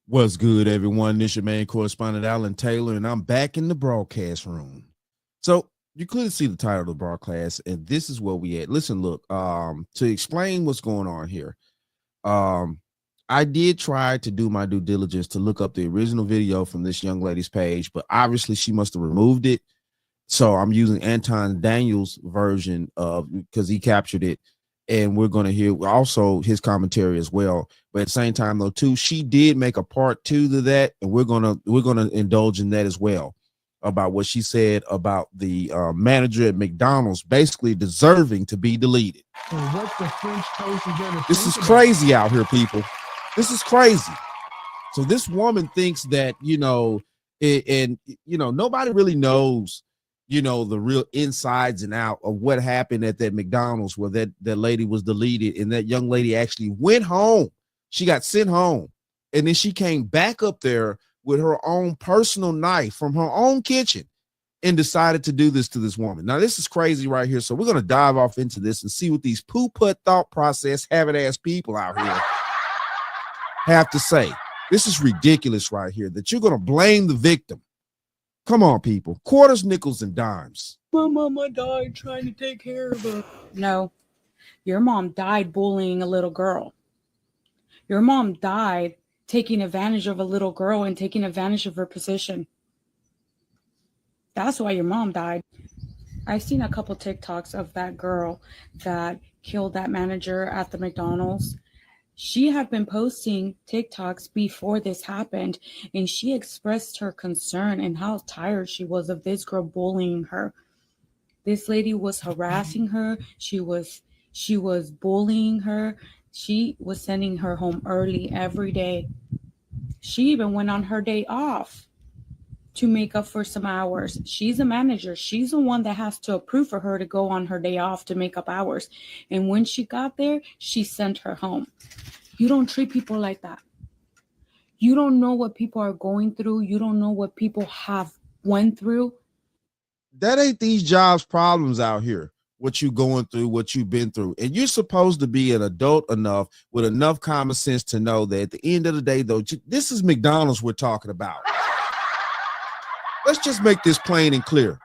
What's good, everyone? This your main correspondent, Alan Taylor, and I'm back in the broadcast room. So you clearly see the title of the broadcast, and this is where we at. Listen, look, to explain what's going on here, um, I did try to do my due diligence to look up the original video from this young lady's page, but obviously she must have removed it. So I'm using Anton Daniels' version of because he captured it, and we're going to hear also his commentary as well. But at the same time, though, too, she did make a part two to that, and we're gonna indulge in that as well about what she said about the manager at McDonald's basically deserving to be deleted. What the French toast is gonna This is crazy out here, people. This is crazy. So this woman thinks that and nobody really knows the real insides and out of what happened at that McDonald's where that lady was deleted, and that young lady actually went home. She got sent home, and then she came back up there with her own personal knife from her own kitchen and decided to do this to this woman. Now, this is crazy right here. So we're going to dive off into this and see what these poo-put thought process having ass people out here have to say. This is ridiculous right here that you're going to blame the victim. Come on, people. Quarters, nickels, and dimes. My mama died trying to take care of her. No, your mom died bullying a little girl. Your mom died taking advantage of a little girl and taking advantage of her position. That's why your mom died. I've seen a couple TikToks of that girl that killed that manager at the McDonald's. She had been posting TikToks before this happened, and she expressed her concern and how tired she was of this girl bullying her. This lady was harassing her. She was bullying her. She was sending her home early every day. She even went on her day off to make up for some hours. She's a manager. She's the one that has to approve for her to go on her day off to make up hours. And when she got there, she sent her home. You don't treat people like that. You don't know what people are going through. You don't know what people have went through. That ain't these jobs' problems out here. What you going through, what you've been through. And you're supposed to be an adult enough with enough common sense to know that at the end of the day, though, this is McDonald's we're talking about. Let's just make this plain and clear.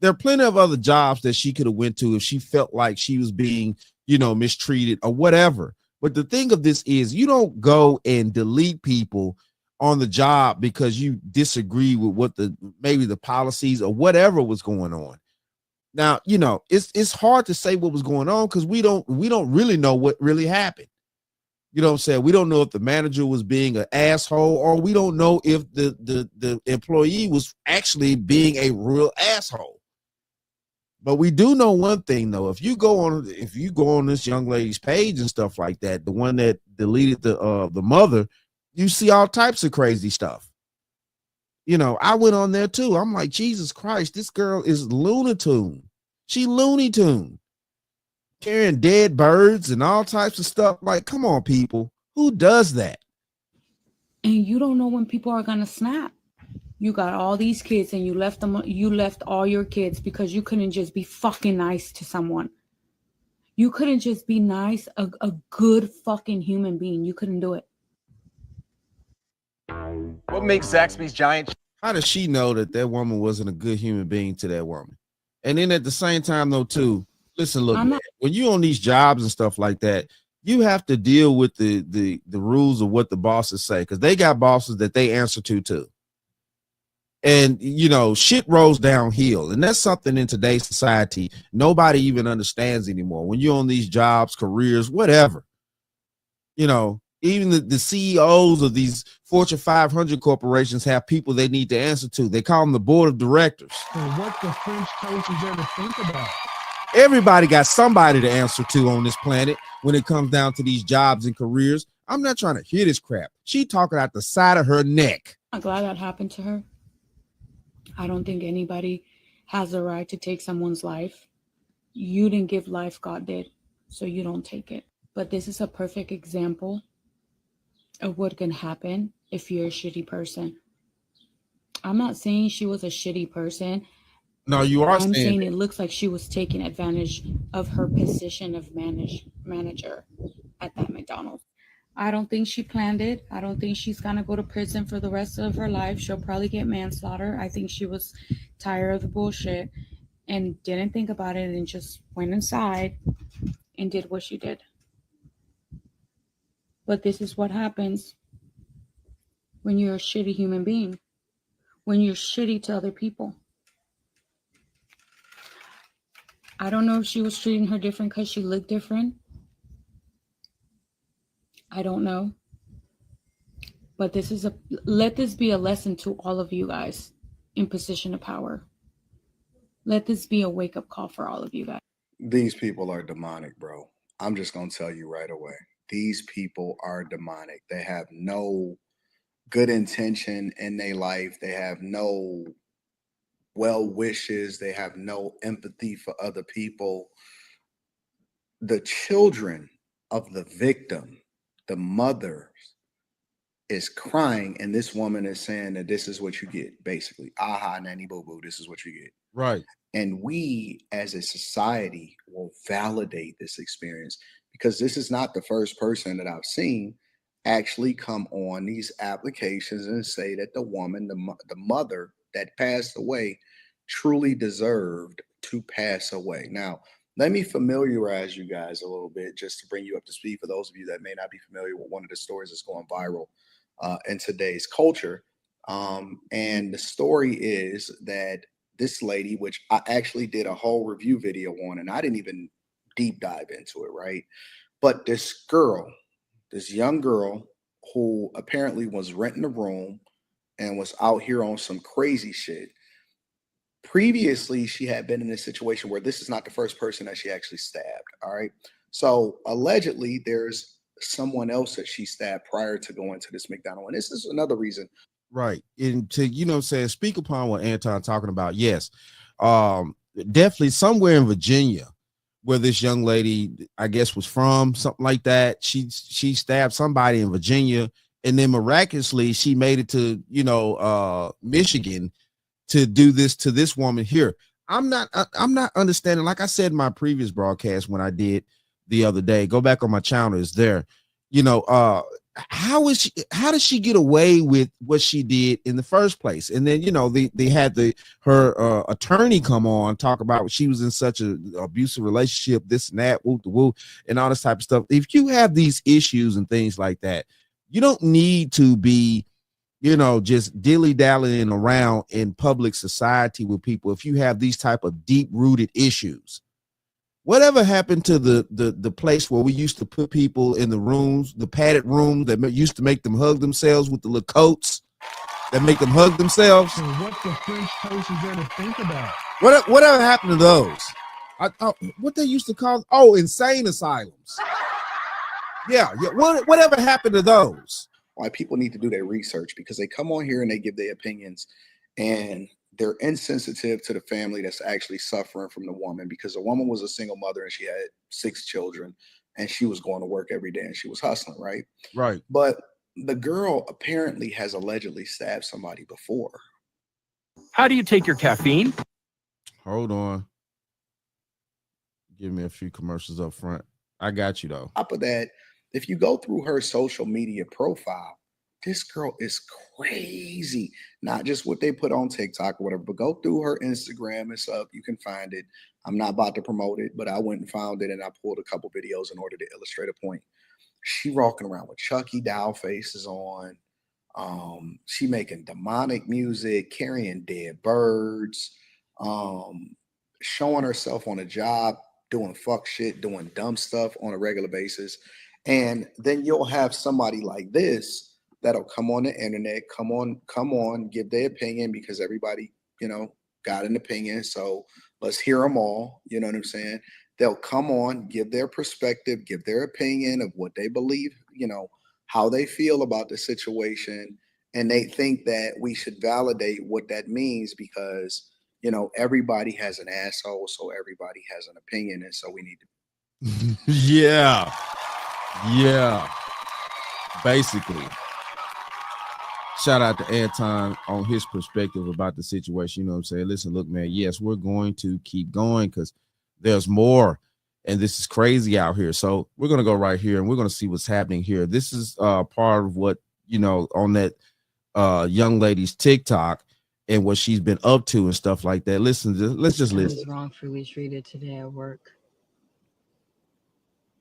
There are plenty of other jobs that she could have went to if she felt like she was being, mistreated or whatever. But the thing of this is you don't go and delete people on the job because you disagree with what maybe the policies or whatever was going on. Now, it's hard to say what was going on because we don't really know what really happened. You know what I'm saying? We don't know if the manager was being an asshole, or we don't know if the employee was actually being a real asshole. But we do know one thing, though. If you go on this young lady's page and stuff like that, the one that deleted the mother, you see all types of crazy stuff. I went on there too. I'm like, Jesus Christ, this girl is Looney Tune. She Looney Tune. Carrying dead birds and all types of stuff. Like, come on, people. Who does that? And you don't know when people are going to snap. You got all these kids and you left all your kids because you couldn't just be fucking nice to someone. You couldn't just be nice, a good fucking human being. You couldn't do it. What makes Zaxby's Giant? How does she know that woman wasn't a good human being to that woman? And then at the same time, though, too, listen, look, man, when you're on these jobs and stuff like that, you have to deal with the rules of what the bosses say, because they got bosses that they answer to too. And, shit rolls downhill. And that's something in today's society nobody even understands anymore. When you're on these jobs, careers, whatever, even the CEOs of these Fortune 500 corporations have people they need to answer to. They call them the board of directors. And what the French toast is there to think about? Everybody got somebody to answer to on this planet when it comes down to these jobs and careers. I'm not trying to hear this crap. She talking out the side of her neck. I'm glad that happened to her. I don't think anybody has the right to take someone's life. You didn't give life, God did, so you don't take it. But this is a perfect example of what can happen if you're a shitty person. I'm not saying she was a shitty person. No, you are I'm saying it looks like she was taking advantage of her position of manager at that McDonald's. I don't think she planned it. I don't think she's gonna go to prison for the rest of her life. She'll probably get manslaughter. I think she was tired of the bullshit and didn't think about it and just went inside and did what she did. But this is what happens when you're a shitty human being, when you're shitty to other people. I don't know if she was treating her different because she looked different. I don't know. But let this be a lesson to all of you guys in position of power. Let this be a wake-up call for all of you guys. These people are demonic, bro. I'm just going to tell you right away. These people are demonic. They have no good intention in their life. They have no well wishes. They have no empathy for other people. The children of the victim, the mothers, is crying, and this woman is saying that this is what you get, basically. Aha, nanny boo boo, this is what you get. Right. And we as a society will validate this experience, because this is not the first person that I've seen actually come on these applications and say that the woman, the mother that passed away, truly deserved to pass away. Now, let me familiarize you guys a little bit just to bring you up to speed for those of you that may not be familiar with one of the stories that's going viral in today's culture. And the story is that this lady, which I actually did a whole review video on, and I didn't even deep dive into it, right? But this girl, this young girl who apparently was renting a room and was out here on some crazy shit. Previously, she had been in a situation where this is not the first person that she actually stabbed. All right. So allegedly, there's someone else that she stabbed prior to going to this McDonald's. And this is another reason. Right. And to, say, speak upon what Anton talking about. Yes. Definitely somewhere in Virginia where this young lady, I guess, was from, something like that. She stabbed somebody in Virginia, and then miraculously she made it to, Michigan to do this to this woman here. I'm not understanding. Like I said in my previous broadcast when I did the other day, go back on my channel, is there, how does she get away with what she did in the first place? And then, they had her attorney come on, talk about she was in such an abusive relationship, this and that, woo, woo, and all this type of stuff. If you have these issues and things like that, you don't need to be, just dilly-dallying around in public society with people. If you have these type of deep-rooted issues, whatever happened to the place where we used to put people in the rooms, the padded room that used to make them hug themselves with the little coats that make them hug themselves? So what the French toast is there to think about? Whatever happened to those? What they used to call, insane asylums. Yeah. Whatever happened to those? Why people need to do their research, because they come on here and they give their opinions, and they're insensitive to the family that's actually suffering from the woman, because the woman was a single mother and she had 6 children and she was going to work every day and she was hustling, right? Right. But the girl apparently has allegedly stabbed somebody before. How do you take your caffeine? Hold on. Give me a few commercials up front. I got you, though. Top of that, if you go through her social media profile, this girl is crazy. Not just what they put on TikTok or whatever, but go through her Instagram. It's up. You can find it. I'm not about to promote it, but I went and found it, and I pulled a couple videos in order to illustrate a point. She walking around with Chucky doll faces on. She making demonic music, carrying dead birds, showing herself on a job, doing fuck shit, doing dumb stuff on a regular basis. And then you'll have somebody like this that'll come on the internet, come on, give their opinion, because everybody, got an opinion. So let's hear them all. You know what I'm saying? They'll come on, give their perspective, give their opinion of what they believe, how they feel about the situation. And they think that we should validate what that means because, everybody has an asshole. So everybody has an opinion. And so we need to. Yeah. Basically. Shout out to Anton on his perspective about the situation. You know what I'm saying? Listen, look, man, yes, we're going to keep going because there's more. And this is crazy out here. So we're gonna go right here and we're gonna see what's happening here. This is part of what on that young lady's TikTok and what she's been up to and stuff like that. Let's just I listen. was wrongfully treated today at work.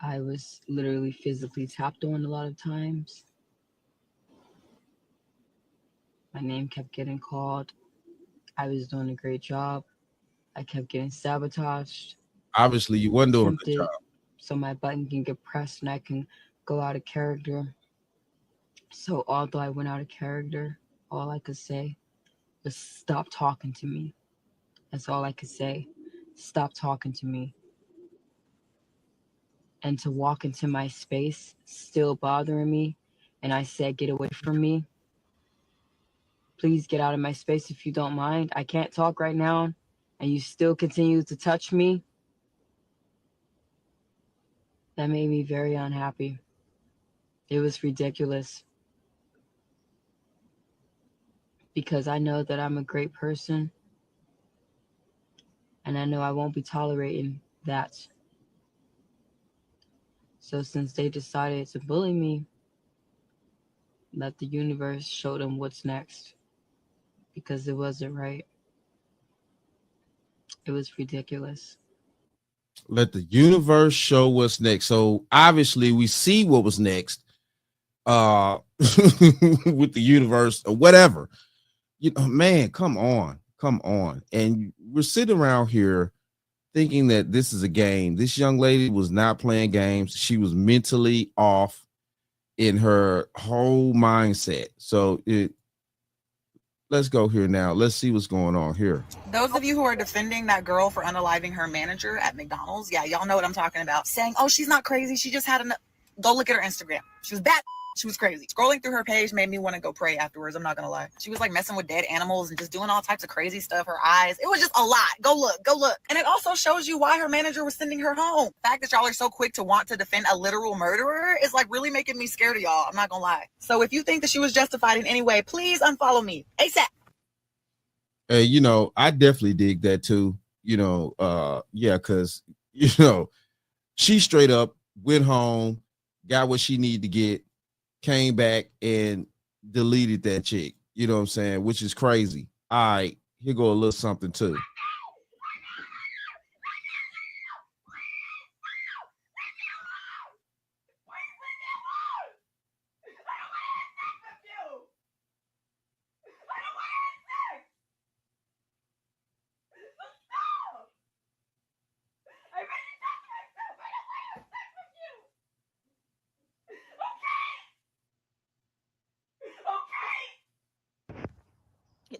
I was literally physically tapped on a lot of times. My name kept getting called. I was doing a great job. I kept getting sabotaged, Obviously, you weren't doing a good tempted, job. so my button can get pressed and I can go out of character. So although I went out of character, all I could say was stop talking to me. That's all I could say. Stop talking to me. And to walk into my space still bothering me, and I said, get away from me. Please get out of my space if you don't mind. I can't talk right now, and you still continue to touch me. That made me very unhappy. It was ridiculous. Because I know that I'm a great person, and I know I won't be tolerating that. So since they decided to bully me, let the universe show them what's next. Because it wasn't right. It was ridiculous. Let the universe show what's next. So obviously we see what was next with the universe or whatever. Man, come on. And we're sitting around here thinking that this is a game. This young lady was not playing games. She was mentally off in her whole mindset. So let's go here now. Let's see what's going on here. Those of you who are defending that girl for unaliving her manager at McDonald's, yeah, y'all know what I'm talking about. Saying, oh, she's not crazy. She just had go look at her Instagram. She was that. She was crazy. Scrolling through her page made me want to go pray afterwards. I'm not going to lie. She was like messing with dead animals and just doing all types of crazy stuff. Her eyes. It was just a lot. Go look. And it also shows you why her manager was sending her home. The fact that y'all are so quick to want to defend a literal murderer is like really making me scared of y'all. I'm not going to lie. So if you think that she was justified in any way, please unfollow me ASAP. I definitely dig that too. Yeah, because she straight up went home, got what she needed to get, came back and deleted that chick. You know what I'm saying? Which is crazy. All right, here go a little something too.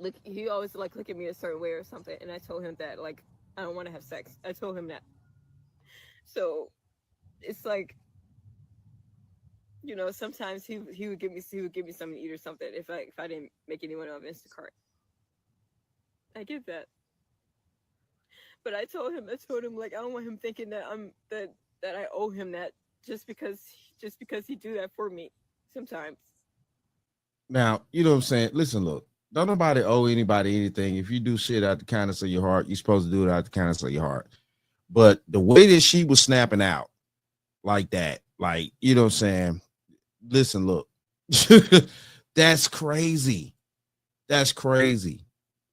Look, he always like look at me a certain way or something, and I told him that like I don't want to have sex. I told him that. So it's like, sometimes he would give me something to eat or something if I didn't make anyone on Instacart. I get that, but I told him like I don't want him thinking that that I owe him that just because he do that for me sometimes. Now, you know what I'm saying? Listen, look, don't nobody owe anybody anything. If you do shit out the kindness of your heart, you're supposed to do it out the kindness of your heart. But the way that she was snapping out like that, like, you know what I'm saying? Listen, look, that's crazy. That's crazy.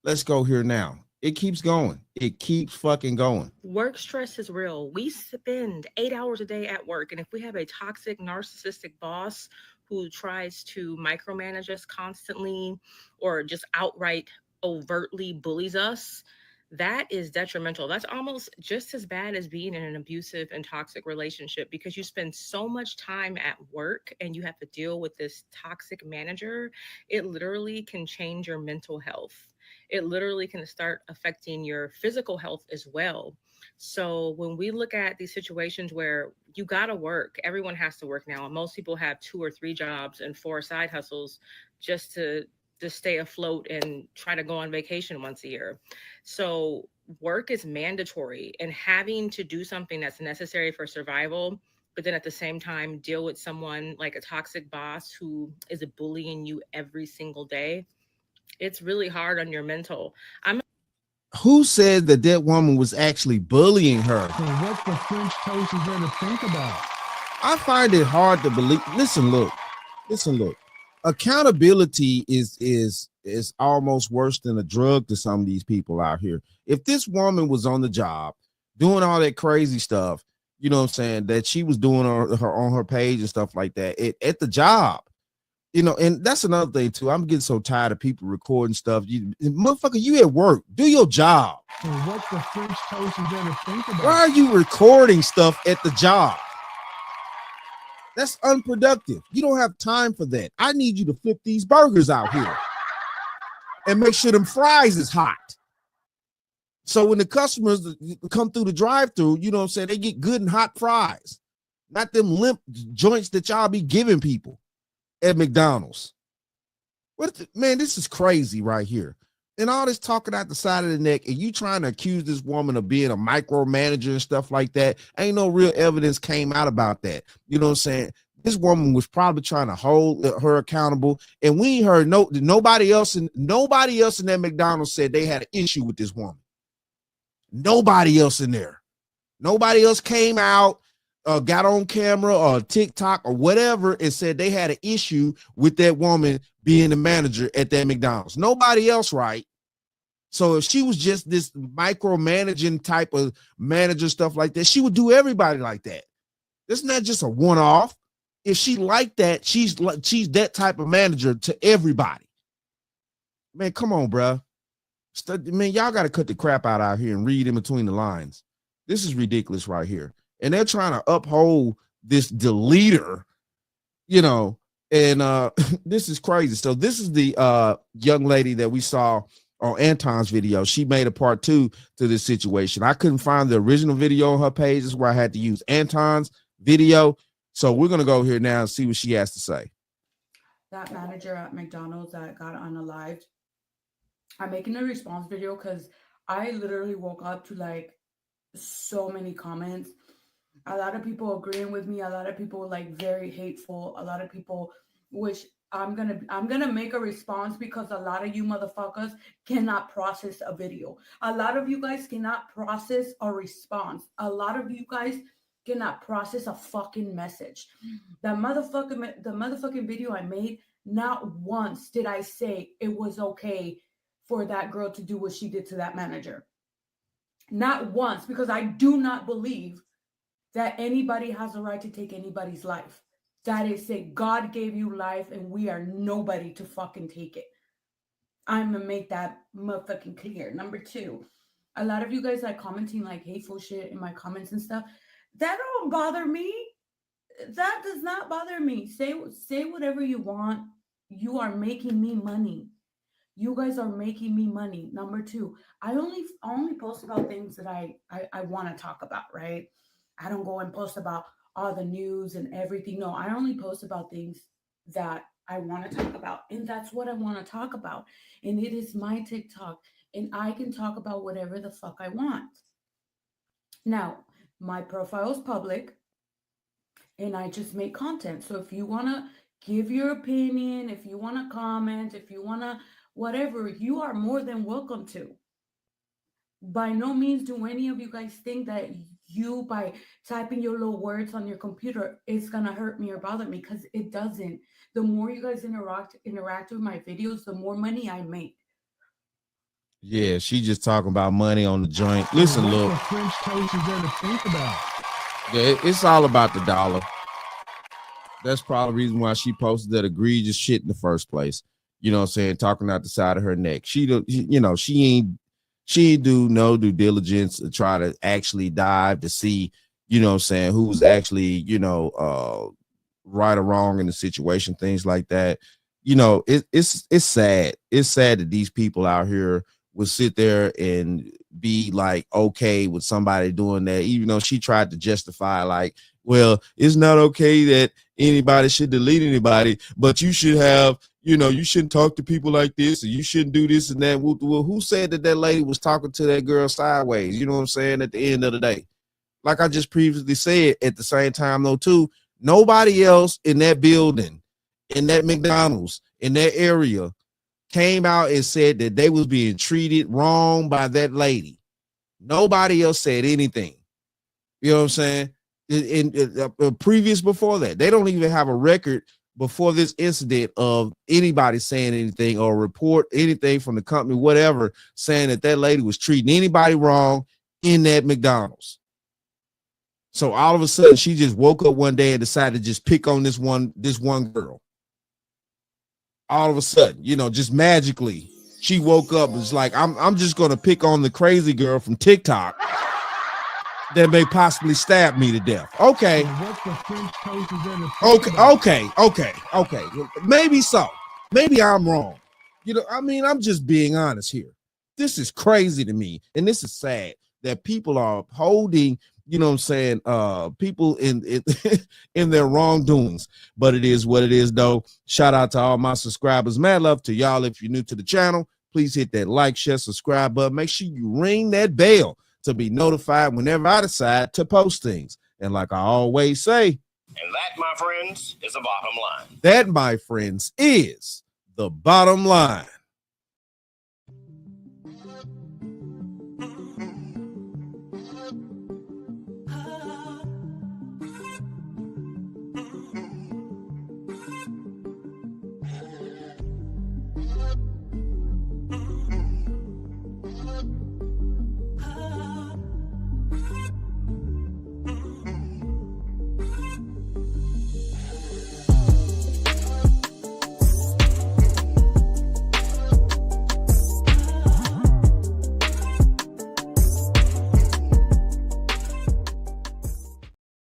Let's go here now. It keeps going. It keeps fucking going. Work stress is real. We spend 8 hours a day at work. And if we have a toxic, narcissistic boss who tries to micromanage us constantly or just outright overtly bullies us, that is detrimental. That's almost just as bad as being in an abusive and toxic relationship because you spend so much time at work and you have to deal with this toxic manager. It literally can change your mental health. It literally can start affecting your physical health as well. So when we look at these situations where you got to work, everyone has to work now. And most people have 2 or 3 jobs and 4 side hustles just to stay afloat and try to go on vacation once a year. So work is mandatory, and having to do something that's necessary for survival, but then at the same time deal with someone like a toxic boss who is bullying you every single day, it's really hard on your mental. Who said that that woman was actually bullying her? So what the French toast is there to think about? I find it hard to believe. Listen, look. Accountability is almost worse than a drug to some of these people out here. If this woman was on the job doing all that crazy stuff, you know what I'm saying, that she was doing on her page and stuff like that at the job, you know, and that's another thing too. I'm getting so tired of people recording stuff. Motherfucker, you at work, do your job. So what the French toast is there to think about? Why are you recording stuff at the job? That's unproductive. You don't have time for that. I need you to flip these burgers out here and make sure them fries is hot. So when the customers come through the drive-thru, you know what I'm saying, they get good and hot fries, not them limp joints that y'all be giving people at McDonald's. Man, this is crazy right here. And all this talking out the side of the neck, and you trying to accuse this woman of being a micromanager and stuff like that. Ain't no real evidence came out about that. You know what I'm saying? This woman was probably trying to hold her accountable, and we heard nobody else in that McDonald's said they had an issue with this woman. Nobody else in there. Nobody else came out, got on camera or TikTok or whatever and said they had an issue with that woman being the manager at that McDonald's. Nobody else, right? So if she was just this micromanaging type of manager, stuff like that, she would do everybody like that. It's not just a one-off. If she like that, she's that type of manager to everybody. Man, come on, bro. Man, y'all got to cut the crap out here and read in between the lines. This is ridiculous right here. And they're trying to uphold this deleter, you know, and this is crazy. So this is the young lady that we saw on Anton's video. She made a part 2 to this situation. I couldn't find the original video on her page. This is where I had to use Anton's video. So we're going to go here now and see what she has to say. That manager at McDonald's that got unalived, I'm making a response video because I literally woke up to like so many comments. A lot of people agreeing with me, a lot of people like very hateful, a lot of people wish I'm gonna make a response because a lot of you motherfuckers cannot process a video. A lot of you guys cannot process a response. A lot of you guys cannot process a fucking message. The motherfucking video I made, not once did I say it was okay for that girl to do what she did to that manager. Not once, because I do not believe that anybody has a right to take anybody's life. That is it. God gave you life and we are nobody to fucking take it. I'm gonna make that motherfucking clear. Number 2, a lot of you guys like commenting like hateful shit in my comments and stuff. That don't bother me. That does not bother me. Say whatever you want. You are making me money. You guys are making me money. Number 2, I only post about things that I want to talk about, right? I don't go and post about all the news and everything. No, I only post about things that I want to talk about. And that's what I want to talk about. And it is my TikTok. And I can talk about whatever the fuck I want. Now, my profile is public. And I just make content. So if you want to give your opinion, if you want to comment, if you want to whatever, you are more than welcome to. By no means do any of you guys think that you, by typing your little words on your computer, it's gonna hurt me or bother me, because it doesn't. The more you guys interact with my videos, the more money I make. Yeah, she just talking about money on the joint. Listen, What look. the French toast is there to think about? Yeah, it's all about the dollar. That's probably the reason why she posted that egregious shit in the first place. You know what I'm saying? Talking out the side of her neck. She ain't do no due diligence to try to actually dive to see, you know what I'm saying, who's actually, right or wrong in the situation, things like that. You know, it's sad. It's sad that these people out here would sit there and be like okay with somebody doing that, even though she tried to justify like, well, it's not okay that anybody should delete anybody, but you should have, you shouldn't talk to people like this, and you shouldn't do this and that. Well, who said that lady was talking to that girl sideways? You know what I'm saying? At the end of the day, like I just previously said, at the same time though too, nobody else in that building, in that McDonald's, in that area came out and said that they was being treated wrong by that lady. Nobody else said anything. You know what I'm saying? In previous before that, they don't even have a record before this incident of anybody saying anything or report anything from the company, whatever, saying that that lady was treating anybody wrong in that McDonald's. So all of a sudden, she just woke up one day and decided to just pick on this one girl. All of a sudden, you know, just magically, she woke up and was like, I'm just gonna pick on the crazy girl from TikTok that may possibly stab me to death. Okay. What the French toast is there to think Okay. about? Maybe so. Maybe I'm wrong. You know, I mean, I'm just being honest here. This is crazy to me, and this is sad that people are upholding, you know what I'm saying, people in in their wrongdoings. But it is what it is, though. Shout out to all my subscribers. Mad love to y'all. If you're new to the channel, please hit that like, share, subscribe button. Make sure you ring that bell to be notified whenever I decide to post things. And like I always say, and that, my friends, is the bottom line. That, my friends, is the bottom line.